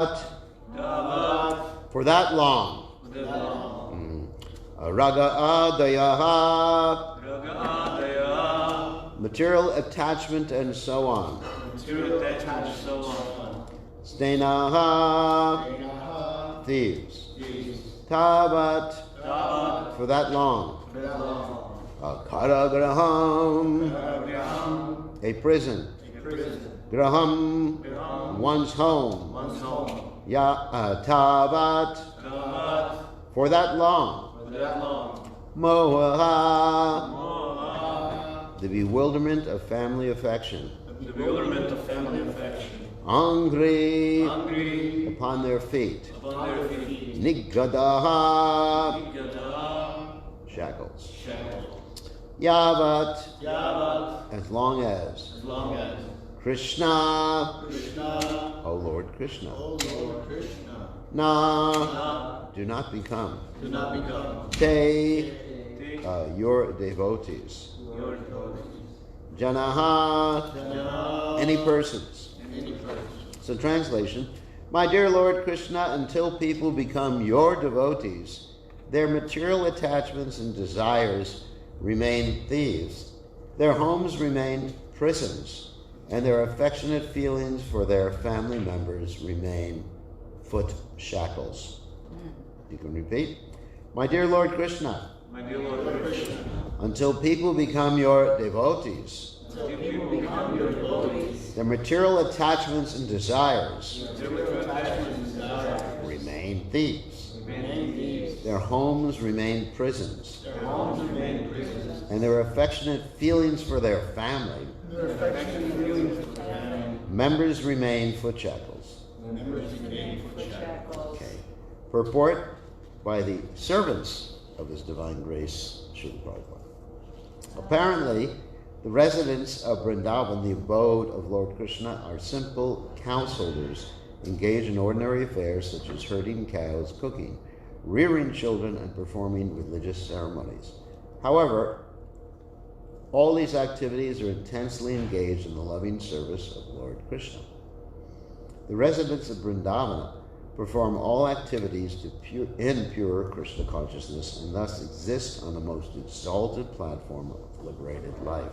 For that long. Raga adayaha. Material attachment and so on. Stenaha. Thieves. Tavat. For that long. Karagraham. A prison. Graham. One's home. Tavat. For that long. Moha. The bewilderment of family affection. Angry. Upon their feet. Nigadaha. Shackles. Yavat. As long as. Krishna. O Lord Krishna. Na. Do not become. Te. Your devotees. Janaha. Any persons. So translation. My dear Lord Krishna, until people become your devotees, their material attachments and desires remain thieves, their homes remain prisons, and their affectionate feelings for their family members remain foot shackles. You can repeat. My dear Lord Krishna, until people become your devotees, their material attachments and desires remain thieves. Their homes remain prisons. And their affectionate feelings for their family members remain foot shackles. Okay. Purport by the servants of His Divine Grace, Srila Prabhupada. Apparently, the residents of Vrindavan, the abode of Lord Krishna, are simple householders engaged in ordinary affairs such as herding cows, cooking, rearing children, and performing religious ceremonies. However, all these activities are intensely engaged in the loving service of Lord Krishna. The residents of Vrindavan perform all activities in pure Krishna consciousness and thus exist on the most exalted platform of liberated life.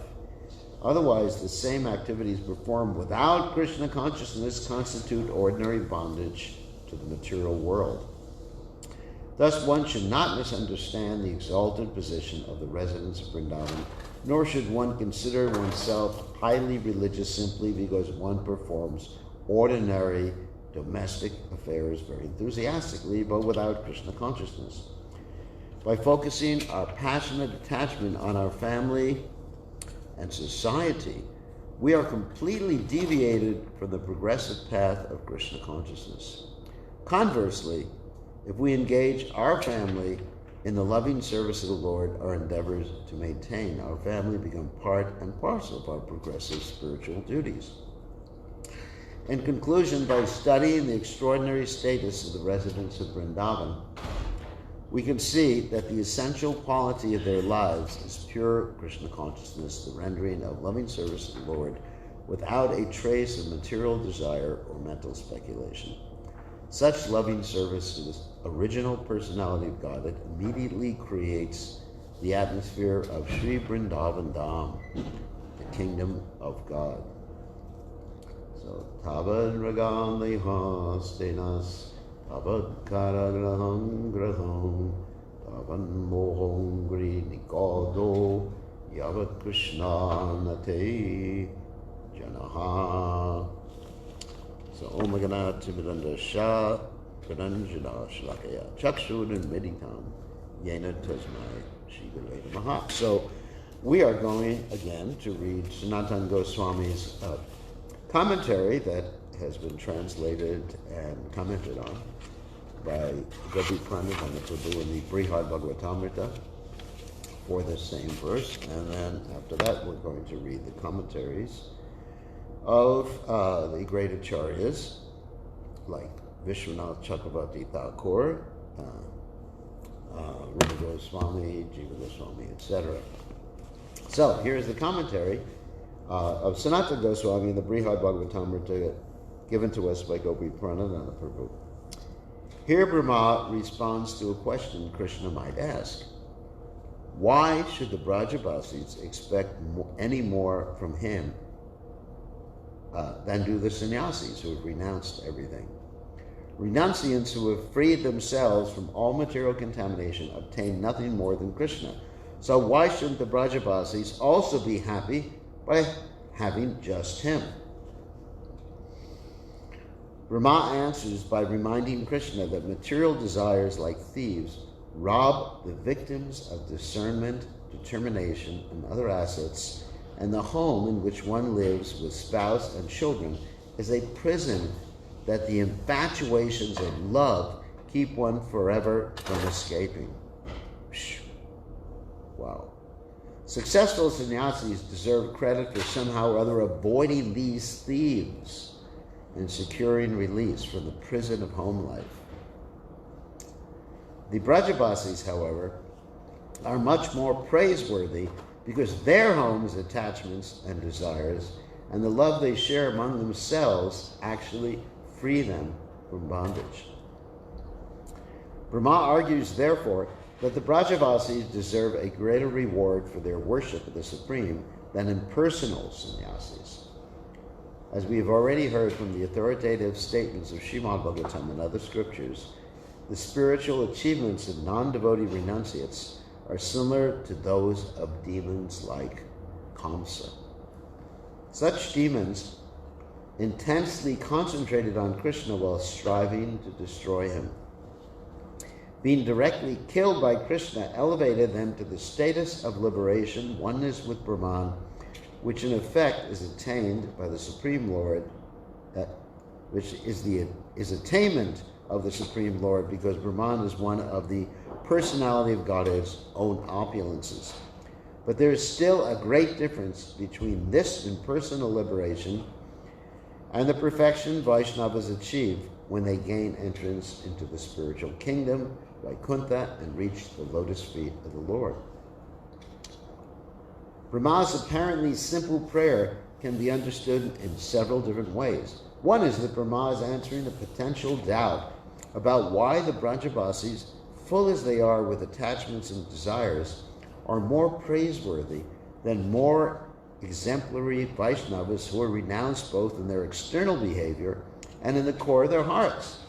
Otherwise, the same activities performed without Krishna consciousness constitute ordinary bondage to the material world. Thus, one should not misunderstand the exalted position of the residents of Vrindavan, nor should one consider oneself highly religious simply because one performs ordinary domestic affairs very enthusiastically, but without Krishna consciousness. By focusing our passionate attachment on our family and society, we are completely deviated from the progressive path of Krishna consciousness. Conversely, if we engage our family in the loving service of the Lord, our endeavors to maintain our family become part and parcel of our progressive spiritual duties. In conclusion, by studying the extraordinary status of the residents of Vrindavan, we can see that the essential quality of their lives is pure Krishna consciousness, the rendering of loving service to the Lord without a trace of material desire or mental speculation. Such loving service to the original personality of Godhead immediately creates the atmosphere of Sri Vrindavan Dham, the kingdom of God. So, Tavad Ragam Lehas Tenas, Tavad Karagraham Graham, Tavan Mohom Gri Nikado, Yavat Krishna Nate Janaha. So, Om Ganat Timidanda Shah, Kadanjana Shlakaya, Chakshud and Meditam, Yena Tasmai, Shigure Maha. So, we are going again to read Sanatana Goswami's commentary that has been translated and commented on by Gopi Pranadhana Prabhu in the Brihad Bhagavatamrita for the same verse. And then after that, we're going to read the commentaries of the great Acaryas, like Vishwanath Chakravarti Thakur, Rupa Goswami, Jiva Goswami, etc. So here's the commentary of Sanatana Goswami in the Brihad Bhagavatamrita given to us by Gopi Pranadana Prabhu. Here Brahma responds to a question Krishna might ask. Why should the Brajabasis expect any more from him than do the sannyasis who have renounced everything? Renunciants who have freed themselves from all material contamination obtain nothing more than Krishna. So why shouldn't the Brajabasis also be happy by having just him? Brahma answers by reminding Krishna that material desires, like thieves, rob the victims of discernment, determination, and other assets, and the home in which one lives with spouse and children is a prison that the infatuations of love keep one forever from escaping. Wow. Successful sannyasis deserve credit for somehow or other avoiding these thieves and securing release from the prison of home life. The Brajabasis, however, are much more praiseworthy because their homes, attachments, and desires, and the love they share among themselves actually free them from bondage. Brahma argues, therefore, that the Brajabasis deserve a greater reward for their worship of the Supreme than impersonal sannyasis. As we have already heard from the authoritative statements of Srimad Bhagavatam and other scriptures, the spiritual achievements of non-devotee renunciates are similar to those of demons like Kamsa. Such demons intensely concentrated on Krishna while striving to destroy him. Being directly killed by Krishna elevated them to the status of liberation, oneness with Brahman, which in effect is attained by the Supreme Lord, which is attainment of the Supreme Lord, because Brahman is one of the personality of Godhead's own opulences. But there is still a great difference between this impersonal liberation and the perfection Vaishnavas achieve when they gain entrance into the spiritual kingdom, Vaikuntha, and reach the lotus feet of the Lord. Brahma's apparently simple prayer can be understood in several different ways. One is that Brahma is answering a potential doubt about why the Brajabasis, full as they are with attachments and desires, are more praiseworthy than more exemplary Vaishnavas who are renounced both in their external behavior and in the core of their hearts.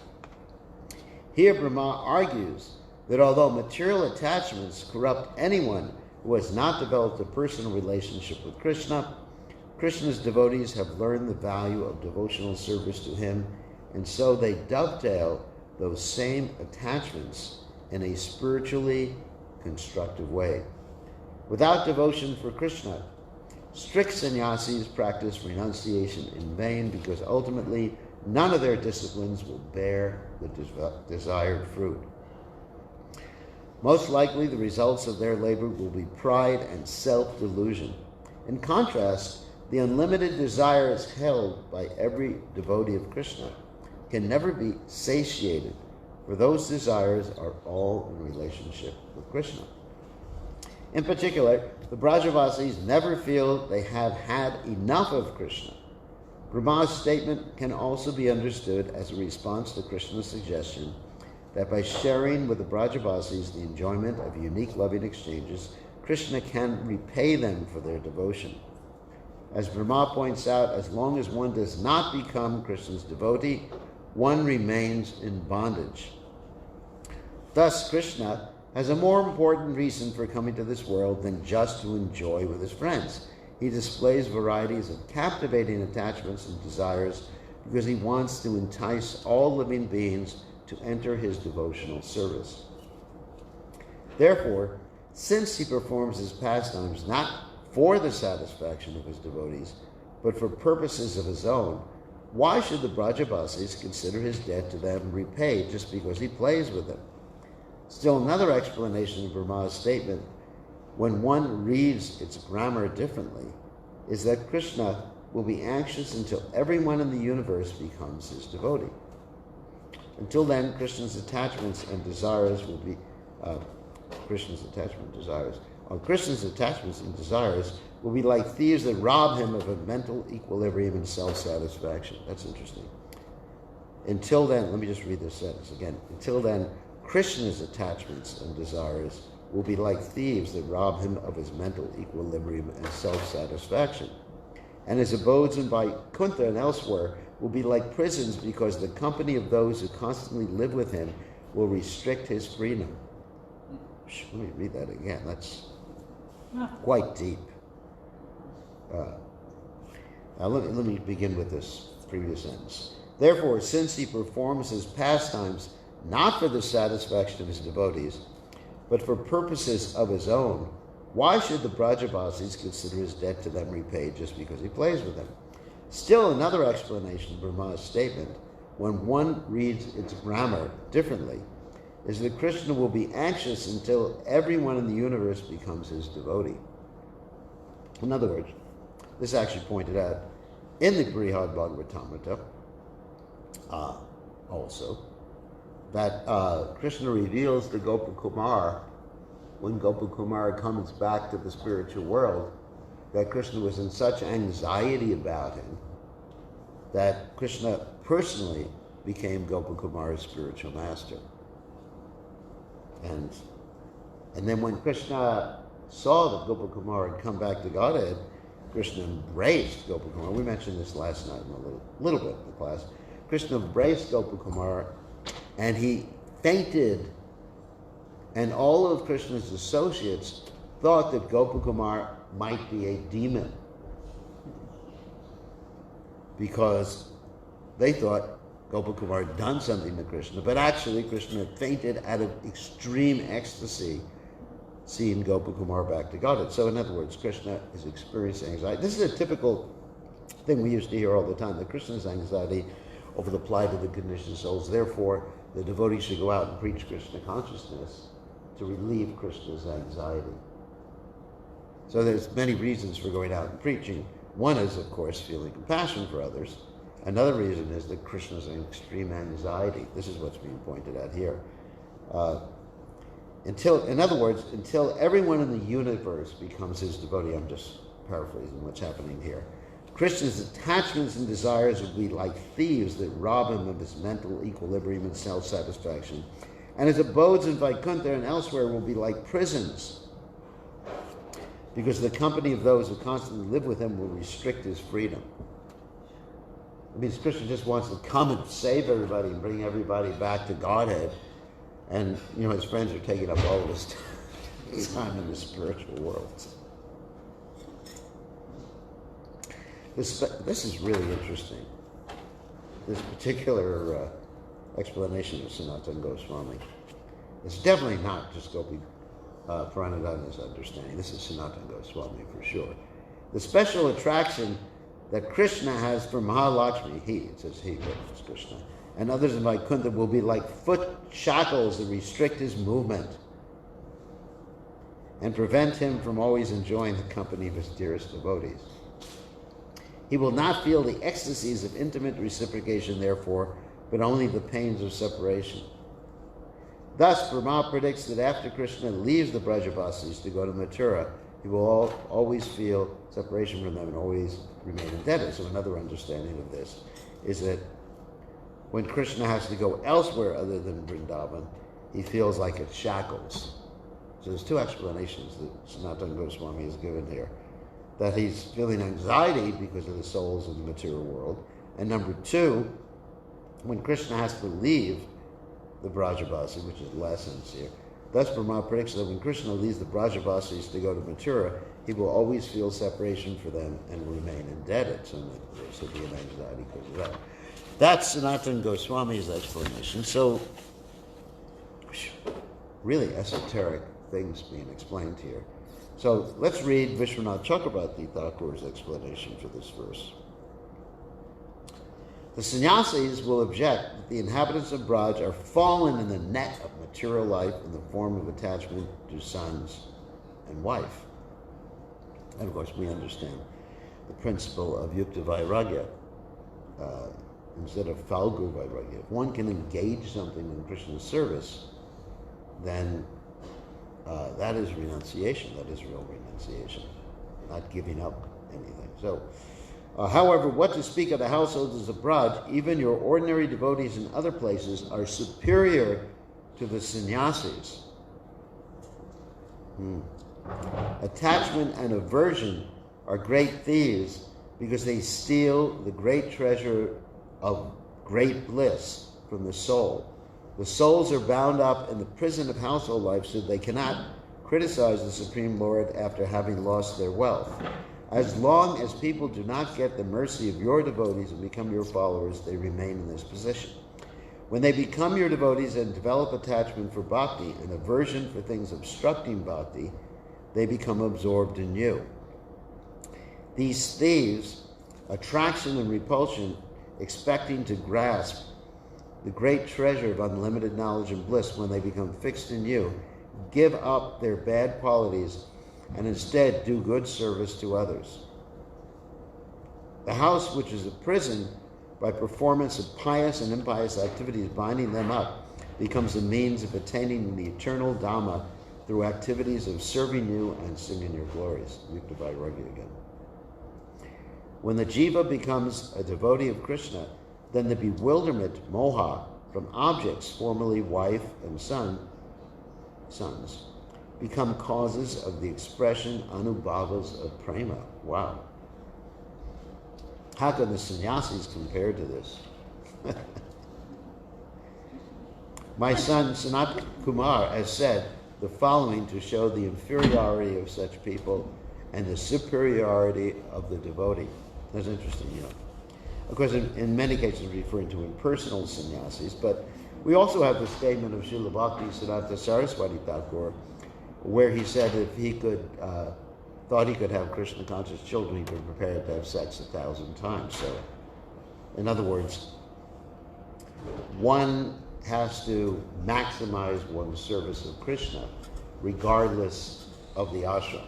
Here Brahma argues that although material attachments corrupt anyone who has not developed a personal relationship with Krishna, Krishna's devotees have learned the value of devotional service to him, and so they dovetail those same attachments in a spiritually constructive way. Without devotion for Krishna, strict sannyasis practice renunciation in vain, because ultimately none of their disciplines will bear the desired fruit. Most likely the results of their labor will be pride and self-delusion. In contrast, the unlimited desires held by every devotee of Krishna can never be satiated, for those desires are all in relationship with Krishna. In particular, the Brajabasis never feel they have had enough of Krishna. Brahma's statement can also be understood as a response to Krishna's suggestion that by sharing with the Brajabasis the enjoyment of unique loving exchanges, Krishna can repay them for their devotion. As Brahma points out, as long as one does not become Krishna's devotee, one remains in bondage. Thus, Krishna has a more important reason for coming to this world than just to enjoy with his friends. He displays varieties of captivating attachments and desires because he wants to entice all living beings to enter his devotional service. Therefore, since he performs his pastimes not for the satisfaction of his devotees, but for purposes of his own, why should the Brajabasis consider his debt to them repaid just because he plays with them? Still another explanation of Brahma's statement, when one reads its grammar differently, is that Krishna will be anxious until everyone in the universe becomes his devotee. Until then, Krishna's attachments and desires will be Krishna's attachments and desires will be like thieves that rob him of a mental equilibrium and self-satisfaction. That's interesting. Until then, let me just read this sentence again. Until then, Krishna's attachments and desires will be like thieves that rob him of his mental equilibrium and self-satisfaction. And his abodes in Vaikuntha and elsewhere will be like prisons, because the company of those who constantly live with him will restrict his freedom. Let me read that again. That's quite deep. Let me begin with this previous sentence. Therefore, since he performs his pastimes not for the satisfaction of his devotees, but for purposes of his own, why should the Brajavasis consider his debt to them repaid just because he plays with them? Still another explanation of Brahma's statement, when one reads its grammar differently, is that Krishna will be anxious until everyone in the universe becomes his devotee. In other words, this is actually pointed out in the Brihad Bhagavatamrita, also, that Krishna reveals to Gopakumar, when Gopakumar comes back to the spiritual world, that Krishna was in such anxiety about him that Krishna personally became Gopakumar's spiritual master. And then when Krishna saw that Gopakumar had come back to Godhead, Krishna embraced Gopakumar. We mentioned this last night in a little bit in the class. Krishna embraced Gopakumar and he fainted. And all of Krishna's associates thought that Gopakumar might be a demon, because they thought Gopakumar had done something to Krishna, but actually Krishna had fainted out of extreme ecstasy seeing Gopakumar back to Godhead. So in other words, Krishna is experiencing anxiety. This is a typical thing we used to hear all the time, that Krishna's anxiety over the plight of the conditioned souls. Therefore, the devotee should go out and preach Krishna consciousness to relieve Krishna's anxiety. So there's many reasons for going out and preaching. One is, of course, feeling compassion for others. Another reason is that Krishna's in extreme anxiety. This is what's being pointed out here. In other words, until everyone in the universe becomes his devotee, I'm just paraphrasing what's happening here, Krishna's attachments and desires will be like thieves that rob him of his mental equilibrium and self-satisfaction. And his abodes in Vaikuntha and elsewhere will be like prisons, because the company of those who constantly live with him will restrict his freedom. It means Krishna just wants to come and save everybody and bring everybody back to Godhead. And, his friends are taking up all this time in the spiritual world. This is really interesting. This particular explanation of Sanatana Goswami. It's definitely not just Gopi Pranadhana's understanding. This is Sanatana Goswami for sure. The special attraction that Krishna has for Mahalakshmi, it says he, but it's Krishna, and others in Vaikuntha will be like foot shackles that restrict his movement and prevent him from always enjoying the company of his dearest devotees. He will not feel the ecstasies of intimate reciprocation, therefore, but only the pains of separation. Thus, Brahma predicts that after Krishna leaves the Brajavasis to go to Mathura, he will always feel separation from them and always remain indebted. So another understanding of this is that when Krishna has to go elsewhere other than Vrindavan, he feels like it's shackles. So there's two explanations that Sanatana Goswami has given here. That he's feeling anxiety because of the souls in the material world. And number two, when Krishna has to leave the Brajavasi, which is lessons here, thus Brahma predicts that when Krishna leaves the Brajavasis to go to Mathura, he will always feel separation for them and remain indebted. So there'll be an anxiety because of that. That's Sanatana Goswami's explanation. So, really esoteric things being explained here. So let's read Vishwanath Chakrabarti Thakur's explanation for this verse. The sannyasis will object that the inhabitants of Braj are fallen in the net of material life in the form of attachment to sons and wife. And of course we understand the principle of yukta vairagya instead of falgu vairagya. If one can engage something in Krishna's service, then that is renunciation. That is real renunciation, not giving up anything. So However, what to speak of the householders of Braj, even your ordinary devotees in other places are superior to the sannyasis. Attachment and aversion are great thieves because they steal the great treasure of great bliss from the soul. The souls are bound up in the prison of household life, so they cannot criticize the Supreme Lord after having lost their wealth. As long as people do not get the mercy of your devotees and become your followers, they remain in this position. When they become your devotees and develop attachment for bhakti and aversion for things obstructing bhakti, they become absorbed in you. These thieves, attraction and repulsion, expecting to grasp the great treasure of unlimited knowledge and bliss when they become fixed in you, give up their bad qualities and instead do good service to others. The house, which is a prison, by performance of pious and impious activities binding them up, becomes a means of attaining the eternal Dhamma through activities of serving you and singing your glories. Yukta Vairagya again. When the jiva becomes a devotee of Krishna, then the bewilderment, moha, from objects, formerly wife and sons, become causes of the expression anubhavas of prema. Wow. How can the sannyasis compare to this? My son Sanat Kumar has said the following to show the inferiority of such people and the superiority of the devotee. That's interesting, you know. Of course, in many cases referring to impersonal sannyasis, but we also have the statement of Srila Bhakti Siddhanta Saraswati Thakur, where he said if he could, thought he could have Krishna-conscious children, he could prepare to have sex 1,000 times. So, in other words, one has to maximize one's service of Krishna, regardless of the ashram.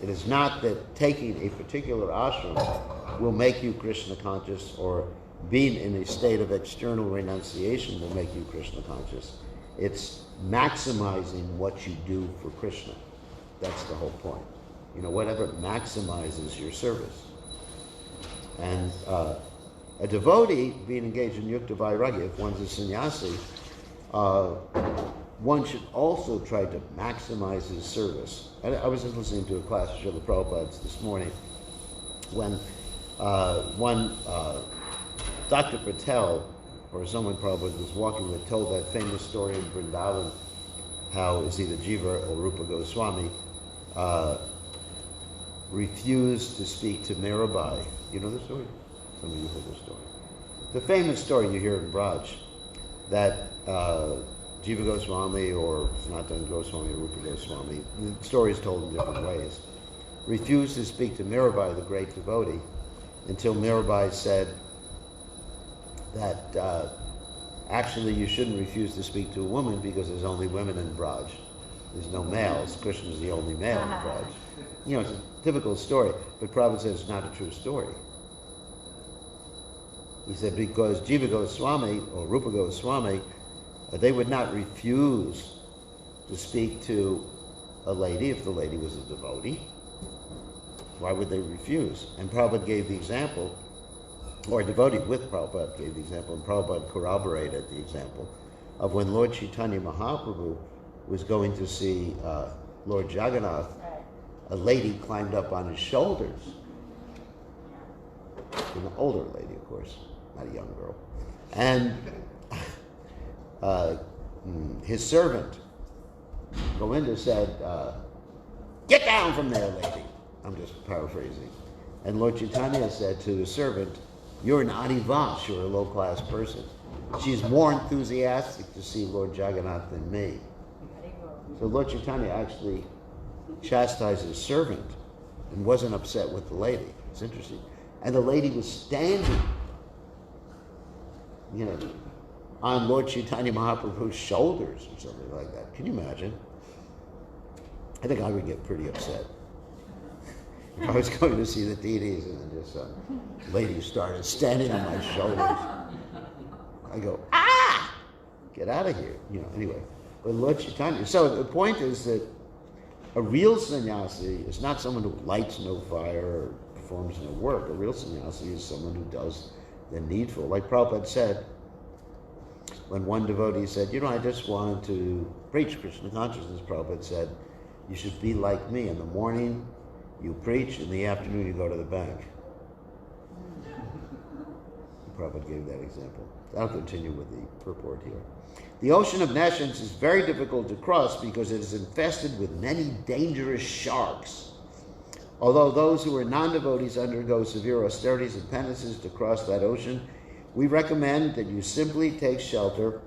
It is not that taking a particular ashram will make you Krishna conscious, or being in a state of external renunciation will make you Krishna conscious. It's maximizing what you do for Krishna. That's the whole point. You know, whatever maximizes your service. And a devotee being engaged in yukta vairagya, if one's a sannyasi, one should also try to maximize his service. I was just listening to a class of Srila Prabhupada's this morning when Dr. Patel, or someone probably was walking with, told that famous story in Vrindavan, how is either Jiva or Rupa Goswami refused to speak to Mirabai. You know the story? Some of you heard the story. The famous story you hear in Braj, that Jiva Goswami or Sanatana Goswami or Rupa Goswami, the story is told in different ways, refused to speak to Mirabai, the great devotee, until Mirabai said that actually you shouldn't refuse to speak to a woman because there's only women in Braj. There's no males. Krishna is the only male in Braj. You know, it's a typical story, but Prabhupada says it's not a true story. He said because Jiva Goswami or Rupa Goswami, they would not refuse to speak to a lady if the lady was a devotee. Why would they refuse? And Prabhupada gave the example, or a devotee with Prabhupada gave the example, and Prabhupada corroborated the example of when Lord Chaitanya Mahaprabhu was going to see Lord Jagannath, a lady climbed up on his shoulders. An older lady, of course, not a young girl. And his servant, Govinda, said, "Get down from there, lady." I'm just paraphrasing. And Lord Chaitanya said to the servant, "You're an adivas, you're a low-class person. She's more enthusiastic to see Lord Jagannath than me." So Lord Chaitanya actually chastised his servant and wasn't upset with the lady. It's interesting. And the lady was standing, you know, on Lord Chaitanya Mahaprabhu's shoulders or something like that. Can you imagine? I think I would get pretty upset. If I was going to see the deities and then just lady started standing on my shoulders, I go, "Ah! Get out of here." You know, anyway. But Lord Chaitanya. So the point is that a real sannyasi is not someone who lights no fire or performs no work. A real sannyasi is someone who does the needful. Like Prabhupada said, when one devotee said, I just wanted to preach Krishna consciousness, Prabhupada said, you should be like me. In the morning, you preach. In the afternoon, you go to the bank. Prabhupada gave that example. I'll continue with the purport here. The ocean of nescience is very difficult to cross because it is infested with many dangerous sharks. Although those who are non-devotees undergo severe austerities and penances to cross that ocean, we recommend that you simply take shelter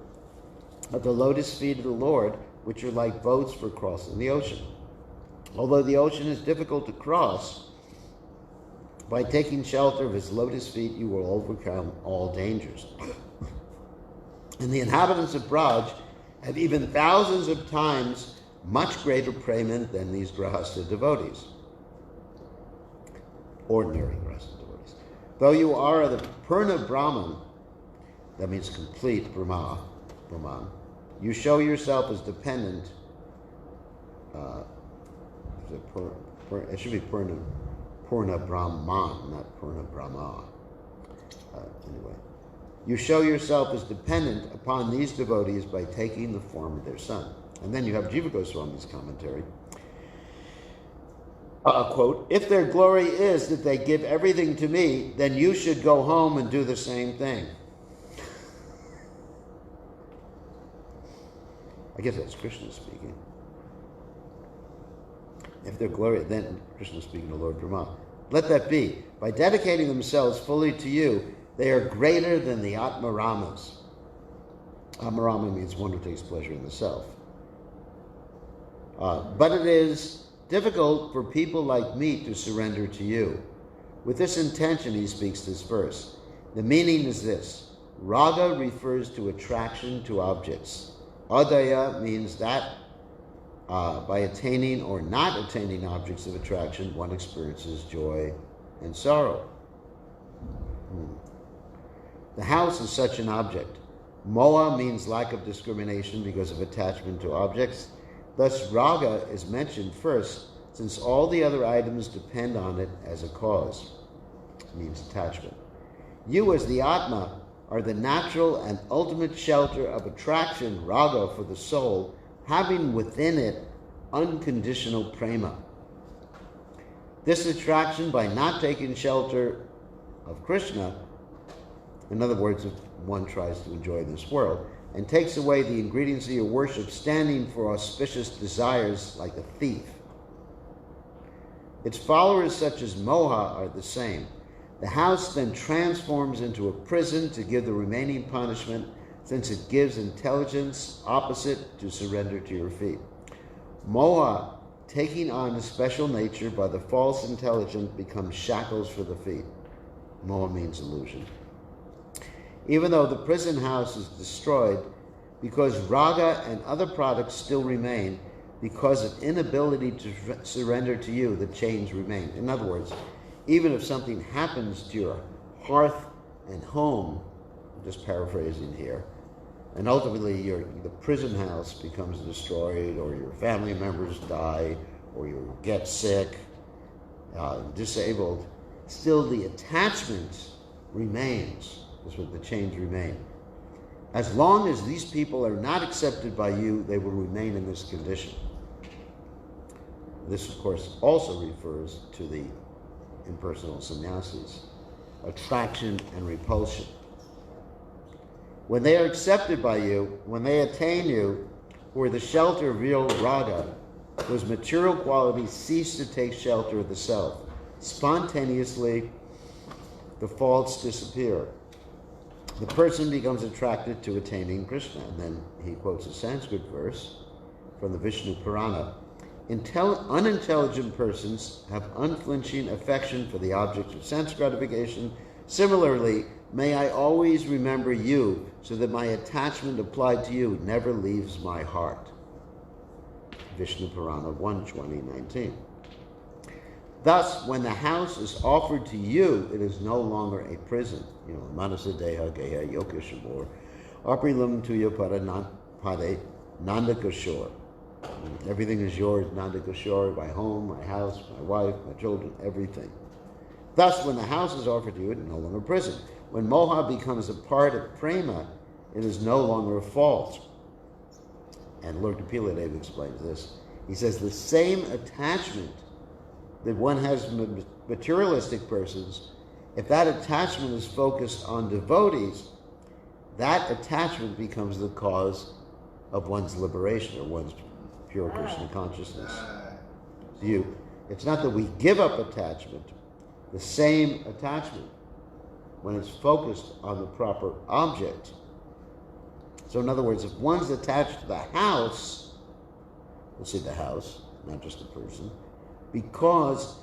of the lotus feet of the Lord, which are like boats for crossing the ocean. Although the ocean is difficult to cross, by taking shelter of his lotus feet, you will overcome all dangers. And the inhabitants of Braj have even thousands of times much greater payment than these Grahastha devotees, ordinary Grahastha devotees. Though you are the Purna Brahman, that means complete Brahman, you show yourself as dependent. It should be Purna Brahman, not Purna Brahma. Anyway, you show yourself as dependent upon these devotees by taking the form of their son. And then you have Jiva Goswami's commentary. Quote, if their glory is that they give everything to me, then you should go home and do the same thing. I guess that's Krishna speaking. If their glory, then Krishna speaking to Lord Brahma. Let that be. By dedicating themselves fully to you, they are greater than the Atmaramas. Atmarama means one who takes pleasure in the self. But it is difficult for people like me to surrender to you. With this intention, he speaks this verse. The meaning is this. Raga refers to attraction to objects. Adaya means that by attaining or not attaining objects of attraction, one experiences joy and sorrow. The house is such an object. Moha means lack of discrimination because of attachment to objects. Thus, raga is mentioned first, since all the other items depend on it as a cause. It means attachment. You, as the Atma, are the natural and ultimate shelter of attraction, raga, for the soul, having within it unconditional prema. This attraction, by not taking shelter of Krishna, in other words, if one tries to enjoy this world, and takes away the ingredients of your worship, standing for auspicious desires like a thief. Its followers, such as Moha, are the same. The house then transforms into a prison to give the remaining punishment, since it gives intelligence opposite to surrender to your feet. Moha, taking on a special nature by the false intelligence, becomes shackles for the feet. Moha means illusion. Even though the prison house is destroyed, because raga and other products still remain, because of inability to surrender to you, the chains remain. In other words, even if something happens to your hearth and home, I'm just paraphrasing here, and ultimately the prison house becomes destroyed, or your family members die, or you get sick, disabled, still the attachment remains. That's what the chains remain. As long as these people are not accepted by you, they will remain in this condition. This, of course, also refers to the impersonal sannyasis, attraction and repulsion. When they are accepted by you, when they attain you, who are the shelter of real raga, those material qualities cease to take shelter of the self. Spontaneously, the faults disappear. The person becomes attracted to attaining Krishna. And then he quotes a Sanskrit verse from the Vishnu Purana. Unintelligent persons have unflinching affection for the object of sense gratification. Similarly, may I always remember you, so that my attachment applied to you never leaves my heart. Vishnu Purana 1:20-19. Thus, when the house is offered to you, it is no longer a prison. Manasa Deha Geha Yokishamor, Aprilam Tuya Pade Nandakashore. Everything is yours, Nandakashore, my home, my house, my wife, my children, everything. Thus, when the house is offered to you, it is no longer prison. When moha becomes a part of prema, it is no longer a fault. And Lord Kapila Deva explains this. He says the same attachment that one has from materialistic persons, if that attachment is focused on devotees, that attachment becomes the cause of one's liberation or one's pure Krishna consciousness. It's not that we give up attachment, the same attachment, when it's focused on the proper object. So in other words, if one's attached to the house, let's say the house, not just a person, because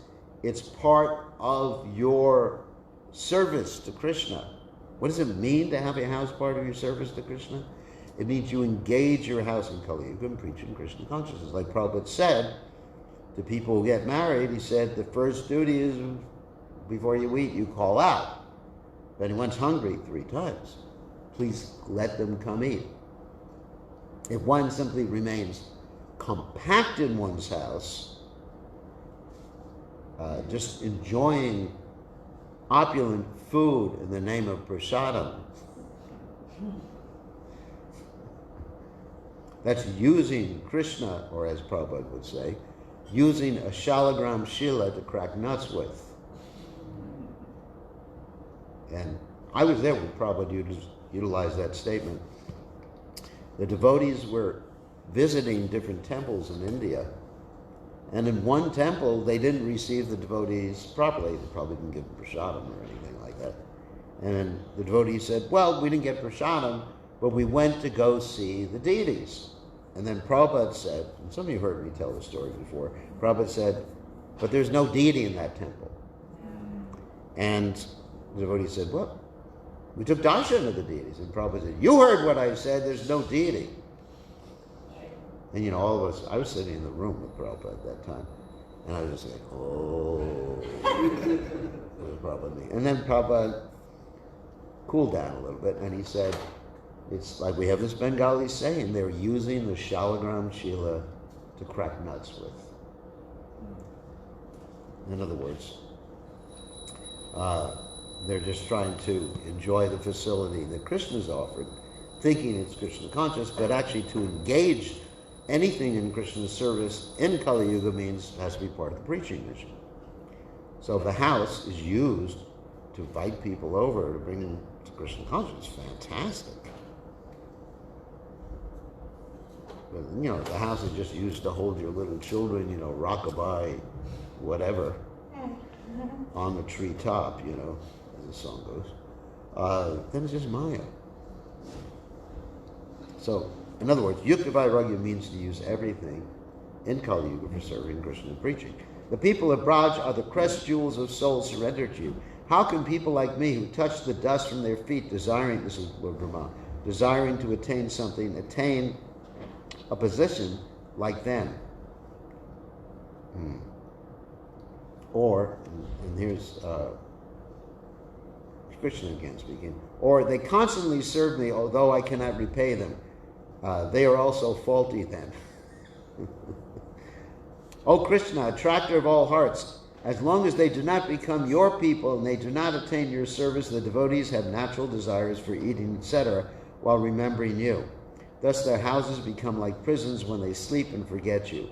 it's part of your service to Krishna. What does it mean to have a house part of your service to Krishna? It means you engage your house in Kali Yuga and preaching Krishna consciousness. Like Prabhupada said to people who get married, he said the first duty is before you eat, you call out. If anyone's hungry 3 times, please let them come eat. If one simply remains compact in one's house, just enjoying opulent food in the name of prasadam, that's using Krishna, or as Prabhupada would say, using a shalagram shila to crack nuts with. And I was there when Prabhupada utilized that statement. The devotees were visiting different temples in India, and in one temple they didn't receive the devotees properly. They probably didn't give them prasadam or anything like that. And the devotees said, well, we didn't get prasadam, but we went to go see the deities. And then Prabhupada said, and some of you heard me tell this story before, Prabhupada said, but there's no deity in that temple. And the devotee said, well, we took darshan of the deities. And Prabhupada said, you heard what I said, there's no deity. And all of us, I was sitting in the room with Prabhupada at that time, and I was just like, oh. It was Prabhupada. And then Prabhupada cooled down a little bit, and he said, it's like we have this Bengali saying, they're using the shalagram shila to crack nuts with. In other words, they're just trying to enjoy the facility that Krishna's offered, thinking it's Krishna conscious, but actually to engage anything in Krishna's service in Kali Yuga means it has to be part of the preaching mission. So if the house is used to invite people over to bring them to Krishna consciousness, fantastic. But the house is just used to hold your little children, rockabye, whatever, on the treetop, as the song goes. Then it's just Maya. So, in other words, Yukta Vairagya means to use everything in Kali Yuga for serving Krishna and preaching. The people of Braj are the crest jewels of soul surrendered to you. How can people like me who touch the dust from their feet, desiring, this is Lord Brahma, desiring to attain something, attain a position like them? Or, and here's Krishna again speaking, or they constantly serve me, although I cannot repay them. They are also faulty then. O Krishna, attractor of all hearts, as long as they do not become your people and they do not attain your service, the devotees have natural desires for eating, etc., while remembering you. Thus their houses become like prisons when they sleep and forget you.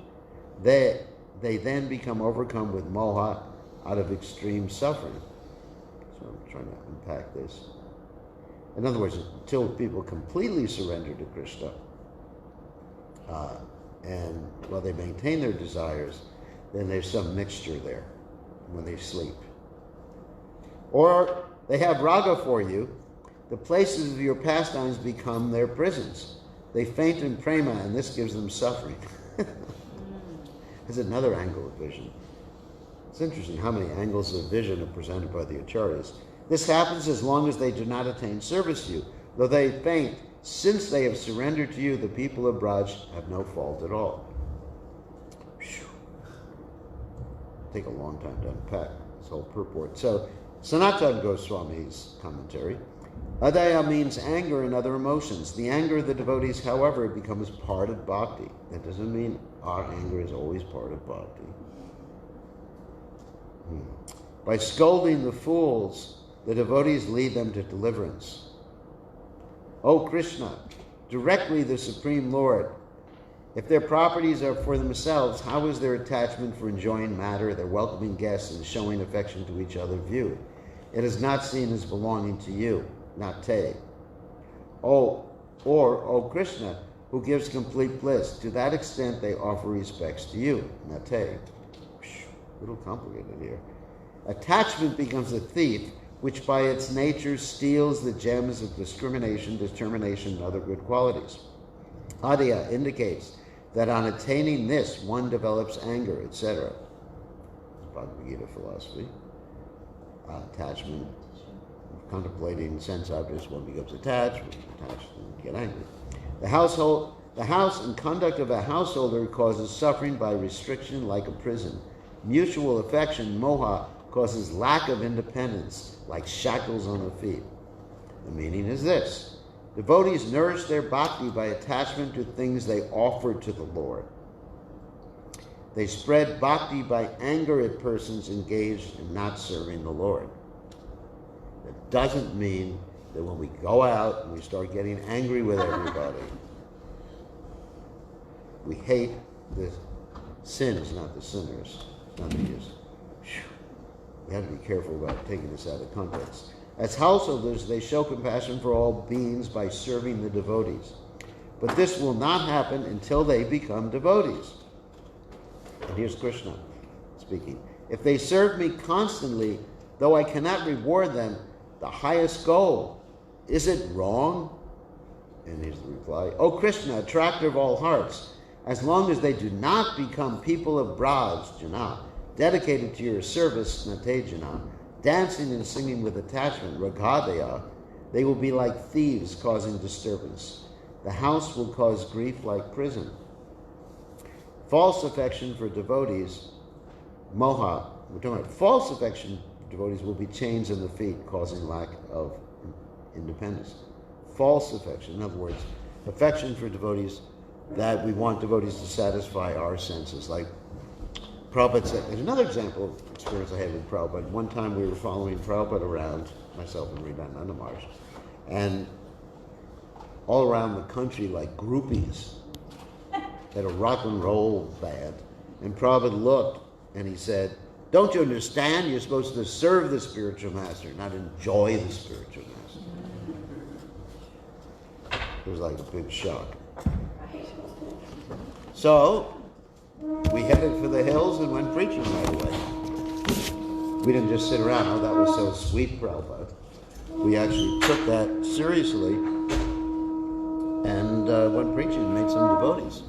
They then become overcome with moha out of extreme suffering. So I'm trying to unpack this. In other words, until people completely surrender to Krishna, and while they maintain their desires, then there's some mixture there when they sleep. Or they have raga for you. The places of your pastimes become their prisons. They faint in prema, and this gives them suffering. There's another angle of vision. It's interesting how many angles of vision are presented by the Acaryas. This happens as long as they do not attain service to you. Though they faint, since they have surrendered to you, the people of Braj have no fault at all. Whew. Take a long time to unpack this whole purport. So, Sanatana Goswami's commentary. Adaya means anger and other emotions. The anger of the devotees, however, becomes part of bhakti. That doesn't mean our anger is always part of bhakti. By scolding the fools, the devotees lead them to deliverance. O Krishna, directly the Supreme Lord, if their properties are for themselves, how is their attachment for enjoying matter, their welcoming guests, and showing affection to each other viewed? It is not seen as belonging to you, not te. O Krishna, who gives complete bliss, to that extent they offer respects to you, not te. A little complicated here. Attachment becomes a thief, which by its nature steals the gems of discrimination, determination, and other good qualities. Adya indicates that on attaining this, one develops anger, etc. Bhagavad Gita philosophy. Attachment, contemplating sense objects, one becomes attached and get angry. The house and conduct of a householder causes suffering by restriction like a prison. Mutual affection, moha, causes lack of independence, like shackles on the feet. The meaning is this: devotees nourish their bhakti by attachment to things they offer to the Lord. They spread bhakti by anger at persons engaged in not serving the Lord. That doesn't mean that when we go out and we start getting angry with everybody, we hate the sins, not the sinners. We have to be careful about taking this out of context. As householders, they show compassion for all beings by serving the devotees. But this will not happen until they become devotees. And here's Krishna speaking. If they serve me constantly, though I cannot reward them the highest goal, is it wrong? And here's the reply. O Krishna, attractor of all hearts, as long as they do not become people of Braj, Jana, dedicated to your service, Nate Jana, dancing and singing with attachment, Raghadaya, they will be like thieves causing disturbance. The house will cause grief like prison. False affection for devotees, moha, we're talking about false affection for devotees will be chains in the feet, causing lack of independence. False affection, in other words, affection for devotees that we want devotees to satisfy our senses. Like Prabhupada said, there's another example of experience I had with Prabhupada. One time we were following Prabhupada around, myself and Ridananda Maharaj, and all around the country like groupies at a rock and roll band. And Prabhupada looked and he said, don't you understand? You're supposed to serve the spiritual master, not enjoy the spiritual master. It was like a big shock. So, we headed for the hills and went preaching right away. We didn't just sit around, oh, that was so sweet, Prabhupada. We actually took that seriously and went preaching and made some devotees.